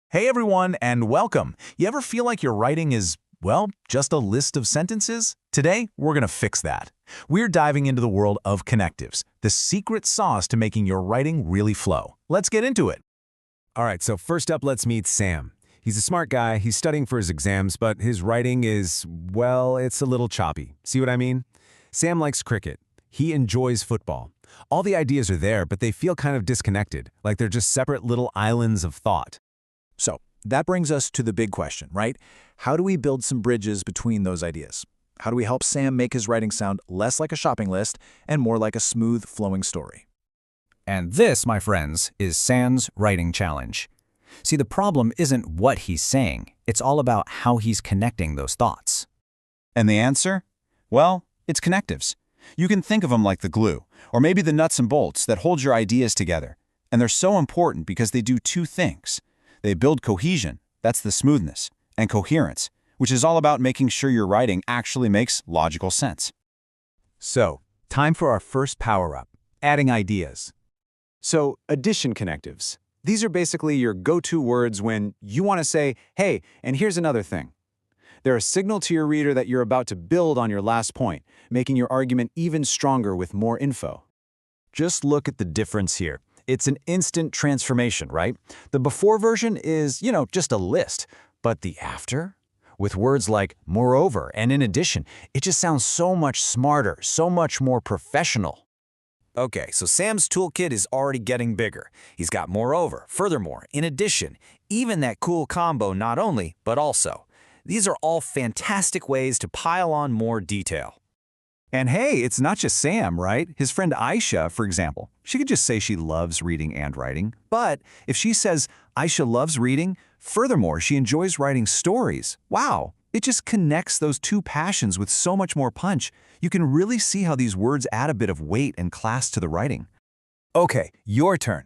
Hey everyone, and welcome. You ever feel like your writing is, well, just a list of sentences? Today, we're going to fix that. We're diving into the world of connectives, the secret sauce to making your writing really flow. Let's get into it. All right, so first up, let's meet Sam. He's a smart guy, he's studying for his exams, but his writing is, well, it's a little choppy. See what I mean? Sam likes cricket. He enjoys football. All the ideas are there, but they feel kind of disconnected, like they're just separate little islands of thought. So that brings us to the big question, right? How do we build some bridges between those ideas? How do we help Sam make his writing sound less like a shopping list and more like a smooth, flowing story? And this, my friends, is Sam's writing challenge. See, the problem isn't what he's saying. It's all about how he's connecting those thoughts. And the answer? Well, it's connectives. You can think of them like the glue, or maybe the nuts and bolts that hold your ideas together. And they're so important because they do two things. They build cohesion, that's the smoothness, and coherence, which is all about making sure your writing actually makes logical sense. So, time for our first power-up, adding ideas. So, addition connectives. These are basically your go-to words when you want to say, hey, and here's another thing. They're a signal to your reader that you're about to build on your last point, making your argument even stronger with more info. Just look at the difference here. It's an instant transformation, right? The before version is, just a list. But the after? With words like moreover and in addition, it just sounds so much smarter, so much more professional. Okay, so Sam's toolkit is already getting bigger. He's got moreover, furthermore, in addition, even that cool combo not only, but also. These are all fantastic ways to pile on more detail. And hey, it's not just Sam, right? His friend Aisha, for example, she could just say she loves reading and writing. But if she says Aisha loves reading, furthermore, she enjoys writing stories, wow, it just connects those two passions with so much more punch. You can really see how these words add a bit of weight and class to the writing. Okay, your turn.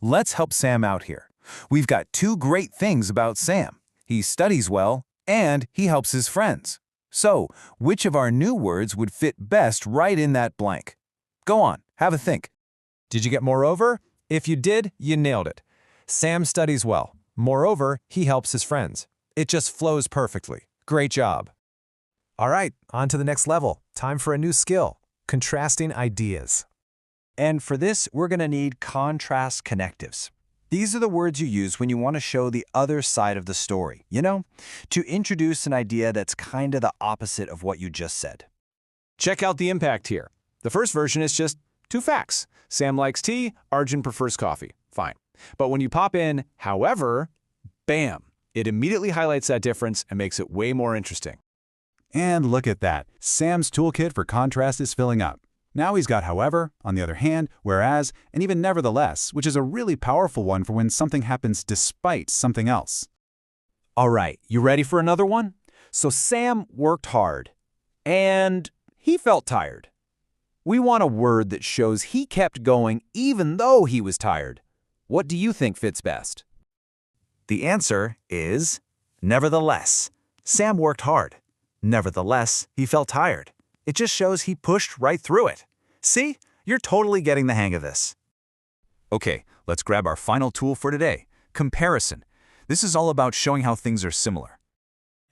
Let's help Sam out here. We've got two great things about Sam. He studies well, and he helps his friends. So, which of our new words would fit best right in that blank? Go on, have a think. Did you get moreover? If you did, you nailed it. Sam studies well. Moreover, he helps his friends. It just flows perfectly. Great job. All right, on to the next level. Time for a new skill, contrasting ideas. And for this, we're going to need contrast connectives. These are the words you use when you want to show the other side of the story, to introduce an idea that's kind of the opposite of what you just said. Check out the impact here. The first version is just two facts. Sam likes tea, Arjun prefers coffee. Fine. But when you pop in, however, bam, it immediately highlights that difference and makes it way more interesting. And look at that. Sam's toolkit for contrast is filling up. Now he's got however, on the other hand, whereas, and even nevertheless, which is a really powerful one for when something happens despite something else. All right, you ready for another one? So Sam worked hard, and he felt tired. We want a word that shows he kept going even though he was tired. What do you think fits best? The answer is nevertheless. Sam worked hard. Nevertheless, he felt tired. It just shows he pushed right through it. See? You're totally getting the hang of this. Okay, let's grab our final tool for today, comparison. This is all about showing how things are similar.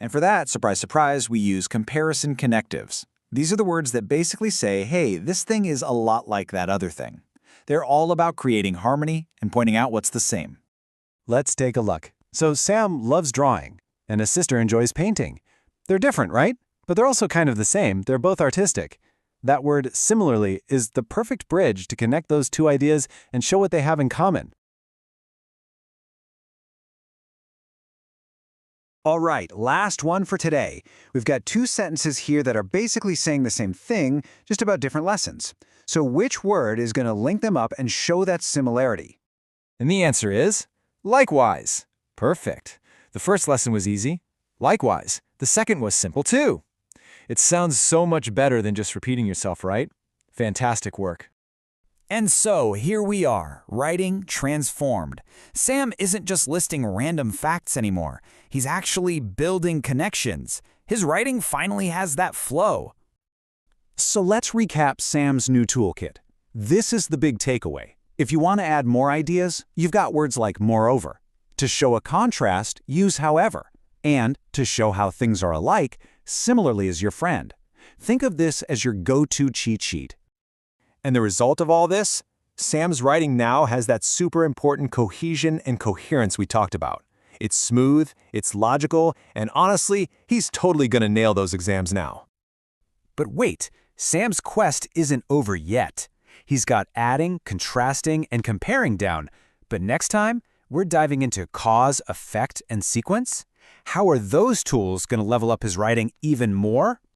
And for that, surprise, surprise, we use comparison connectives. These are the words that basically say, hey, this thing is a lot like that other thing. They're all about creating harmony and pointing out what's the same. Let's take a look. So Sam loves drawing, and his sister enjoys painting. They're different, right? But they're also kind of the same. They're both artistic. That word, similarly, is the perfect bridge to connect those two ideas and show what they have in common. All right, last one for today. We've got two sentences here that are basically saying the same thing, just about different lessons. So which word is going to link them up and show that similarity? And the answer is likewise. Perfect. The first lesson was easy. Likewise, the second was simple too. It sounds so much better than just repeating yourself, right? Fantastic work. And so, here we are, writing transformed. Sam isn't just listing random facts anymore. He's actually building connections. His writing finally has that flow. So let's recap Sam's new toolkit. This is the big takeaway. If you want to add more ideas, you've got words like moreover. To show a contrast, use however. And to show how things are alike, similarly as your friend. Think of this as your go-to cheat sheet. And the result of all this? Sam's writing now has that super important cohesion and coherence we talked about. It's smooth, it's logical, and honestly, he's totally gonna nail those exams now. But wait, Sam's quest isn't over yet. He's got adding, contrasting, and comparing down. But next time, we're diving into cause, effect, and sequence. How are those tools going to level up his writing even more?